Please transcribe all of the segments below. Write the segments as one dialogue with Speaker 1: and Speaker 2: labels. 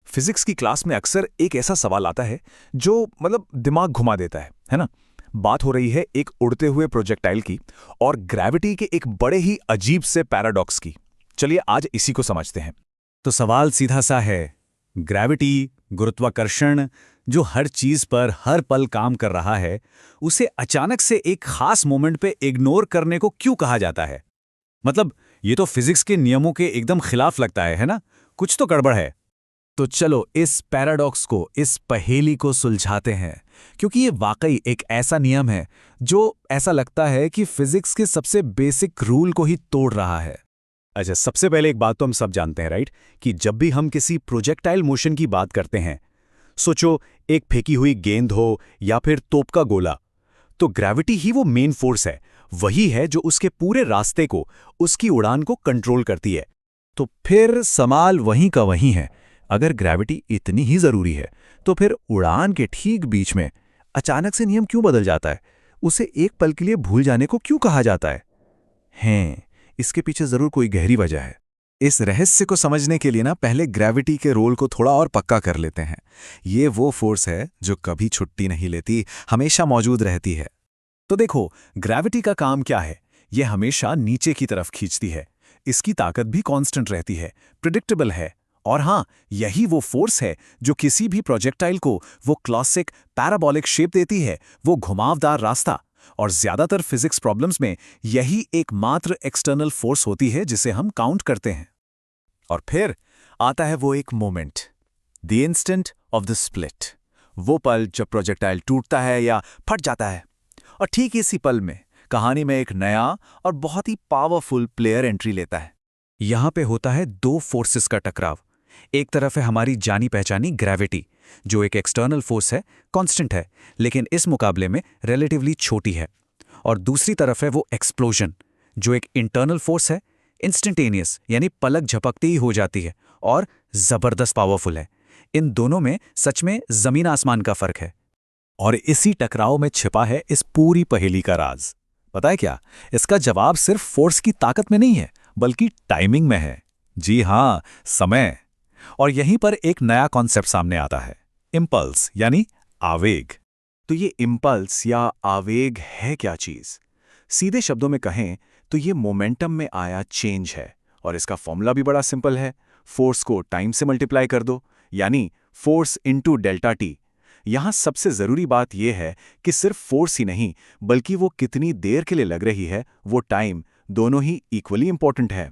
Speaker 1: Physics की class में अक्सर एक ऐसा सवाल आता है जो दिमाग घुमा देता है ना। बात हो रही है एक उड़ते हुए प्रोजेक्टाइल की और ग्रेविटी के एक बड़े ही अजीब से पैराडॉक्स की। चलिए आज इसी को समझते हैं।
Speaker 2: तो सवाल सीधा सा है, ग्रेविटी, गुरुत्वाकर्षण, जो हर चीज पर हर पल काम कर रहा है, उसे अचानक से एक खास मोमेंट पे इग्नोर करने को क्यों कहा जाता है? मतलब ये तो फिजिक्स के नियमों के एकदम खिलाफ लगता है ना? कुछ तो गड़बड़ है।
Speaker 1: तो चलो इस पैराडॉक्स को, इस पहेली को सुलझाते हैं, क्योंकि ये वाकई एक ऐसा नियम है जो ऐसा लगता है कि फिजिक्स के सबसे बेसिक रूल को ही तोड़ रहा है।
Speaker 2: अच्छा, सबसे पहले एक बात तो हम सब जानते हैं, राइट, कि जब भी हम किसी प्रोजेक्टाइल मोशन की बात करते हैं, सोचो एक फेंकी हुई गेंद हो या फिर तोप का गोला, तो ग्रेविटी ही वो मेन फोर्स है। वही है जो उसके पूरे रास्ते को, उसकी उड़ान को कंट्रोल करती है। तो फिर सवाल वहीं का वहीं है, अगर ग्रेविटी इतनी ही जरूरी है तो फिर उड़ान के ठीक बीच में अचानक से नियम क्यों बदल जाता है? उसे एक पल के लिए भूल जाने को क्यों कहा जाता है? हैं, इसके पीछे जरूर कोई गहरी वजह है। इस रहस्य को समझने के लिए पहले ग्रेविटी के रोल को थोड़ा और पक्का कर लेते हैं। ये वो फोर्स है जो कभी छुट्टी नहीं लेती, हमेशा मौजूद रहती है।
Speaker 1: तो देखो, ग्रेविटी का काम क्या है? ये हमेशा नीचे की तरफ खींचती है। इसकी ताकत भी कांस्टेंट रहती है, प्रिडिक्टेबल है। और हाँ, यही वो फोर्स है जो किसी भी प्रोजेक्टाइल को वो क्लासिक पैराबोलिक शेप देती है, वो घुमावदार रास्ता। और ज्यादातर फिजिक्स प्रॉब्लम्स में यही एकमात्र एक्सटर्नल फोर्स होती है जिसे हम काउंट करते हैं। और फिर आता है वो एक moment, the instant of the split. वो पल जब प्रोजेक्टाइल टूटता है या फट जाता है। और ठीक इसी पल में कहानी में एक नया और बहुत ही पावरफुल प्लेयर एंट्री लेता है।
Speaker 2: यहां पे होता है दो फोर्सेस का टकराव। एक तरफ है हमारी जानी पहचानी ग्रेविटी, जो एक एक्सटर्नल फोर्स है, कांस्टेंट है, लेकिन इस मुकाबले में रिलेटिवली छोटी है। और दूसरी तरफ है वो एक्सप्लोजन, जो एक इंटरनल फोर्स है, इंस्टेंटेनियस, यानी पलक झपकते ही हो जाती है और जबरदस्त पावरफुल है। इन दोनों में सच में जमीन आसमान का फर्क है।
Speaker 1: और इसी टकराव में छिपा है इस पूरी पहेली का राज। पता है क्या? इसका जवाब सिर्फ फोर्स की ताकत में नहीं है, बल्कि टाइमिंग में है। जी हां, समय। और यहीं पर एक नया कॉन्सेप्ट सामने आता है, इंपल्स, यानी आवेग। तो ये इंपल्स या आवेग है क्या चीज? सीधे शब्दों में कहें तो ये मोमेंटम में आया चेंज है। और इसका फॉर्मूला भी बड़ा सिंपल है, फोर्स को टाइम से मल्टीप्लाई कर दो, यानी फोर्स इनटू डेल्टा टी। यहां सबसे जरूरी बात यह है कि सिर्फ फोर्स ही नहीं, बल्कि वो कितनी देर के लिए लग रही है, वो टाइम, दोनों ही इक्वली इंपॉर्टेंट है।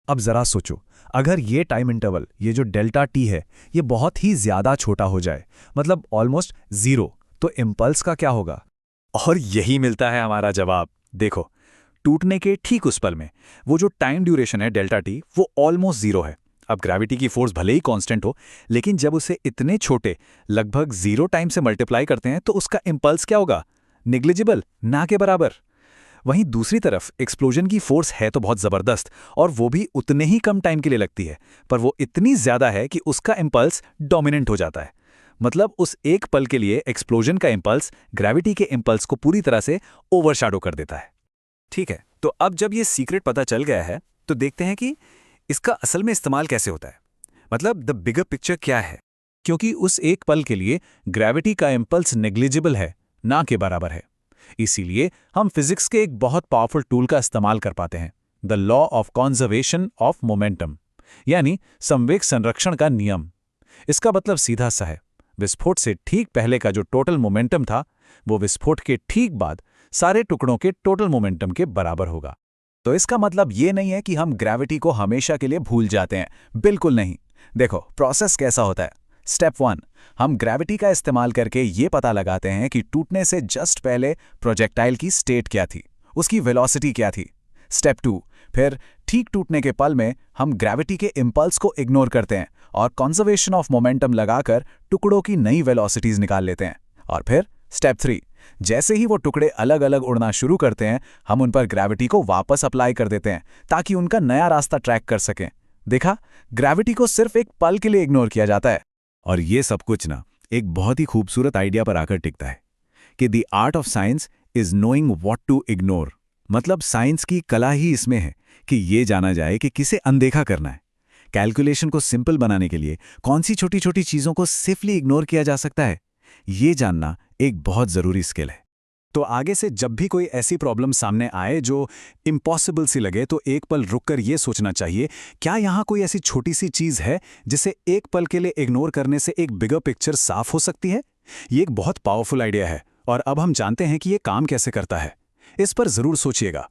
Speaker 1: अब जरा सोचो, अगर ये टाइम इंटरवल, ये जो डेल्टा टी है, ये बहुत ही ज्यादा छोटा हो जाए, मतलब ऑलमोस्ट जीरो, तो इंपल्स का क्या होगा? और यही मिलता है हमारा जवाब। देखो, टूटने के ठीक उस पल में वो जो टाइम ड्यूरेशन है डेल्टा टी, वो ऑलमोस्ट जीरो है। अब ग्रेविटी की फोर्स भले ही कांस्टेंट हो, लेकिन जब उसे इतने छोटे, लगभग जीरो टाइम से मल्टीप्लाई करते हैं तो उसका इंपल्स क्या होगा? निग्लिजिबल, ना के बराबर। वहीं दूसरी तरफ एक्सप्लोजन की फोर्स है तो बहुत जबरदस्त, और वो भी उतने ही कम टाइम के लिए लगती है, पर वो इतनी ज्यादा है कि उसका इंपल्स डोमिनेंट हो जाता है। मतलब उस एक पल के लिए एक्सप्लोजन का इंपल्स ग्रेविटी के इंपल्स को पूरी तरह से ओवरशैडो कर देता है। ठीक है, तो अब जब ये सीक्रेट पता चल गया है, तो देखते हैं कि इसका असल में इस्तेमाल कैसे होता है। मतलब द बिगर पिक्चर क्या है? क्योंकि उस एक पल के लिए ग्रेविटी का इंपल्स नेग्लिजिबल है, ना के बराबर है। इसीलिए हम फिजिक्स के एक बहुत पावरफुल टूल का इस्तेमाल कर पाते हैं, the law of conservation of momentum, यानी संवेग संरक्षण का नियम। इसका मतलब सीधा सा है, विस्फोट से ठीक पहले का जो टोटल मोमेंटम था, वो विस्फोट के ठीक बाद सारे टुकड़ों के टोटल मोमेंटम के बराबर होगा। तो इसका मतलब ये नहीं है कि हम ग्रेविटी को हमेशा के लिए भूल जाते हैं, बिल्कुल नहीं। देखो प्रोसेस कैसा होता है। स्टेप 1, हम ग्रेविटी का इस्तेमाल करके ये पता लगाते हैं कि टूटने से जस्ट पहले प्रोजेक्टाइल की स्टेट क्या थी, उसकी वेलोसिटी क्या थी। स्टेप 2, फिर ठीक टूटने के पल में हम ग्रेविटी के इंपल्स को इग्नोर करते हैं और कंजर्वेशन ऑफ मोमेंटम लगाकर टुकड़ों की नई वेलोसिटीज निकाल लेते हैं। और फिर स्टेप 3, जैसे ही वो टुकड़े अलग अलग उड़ना शुरू करते हैं, हम उन पर ग्रेविटी को वापस अप्लाई कर देते हैं ताकि उनका नया रास्ता ट्रैक कर सकें। देखा, ग्रेविटी को सिर्फ एक पल के लिए इग्नोर किया जाता है। और ये सब कुछ एक बहुत ही खूबसूरत आइडिया पर आकर टिकता है कि the art of science is knowing what to ignore. मतलब साइंस की कला ही इसमें है कि ये जाना जाए कि किसे अनदेखा करना है, कैलकुलेशन को सिंपल बनाने के लिए कौन सी छोटी छोटी चीज़ों को सेफली इग्नोर किया जा सकता है, ये जानना एक बहुत ज़रूरी स्किल है।
Speaker 2: तो आगे से जब भी कोई ऐसी प्रॉब्लम सामने आए जो इम्पॉसिबल सी लगे, तो एक पल रुककर ये सोचना चाहिए, क्या यहाँ कोई ऐसी छोटी सी चीज़ है जिसे एक पल के लिए इग्नोर करने से एक बिगर पिक्चर साफ हो सकती है। ये एक बहुत पावरफुल आइडिया है, और अब हम जानते हैं कि ये काम कैसे करता है। इस पर ज़रूर सोचिएगा।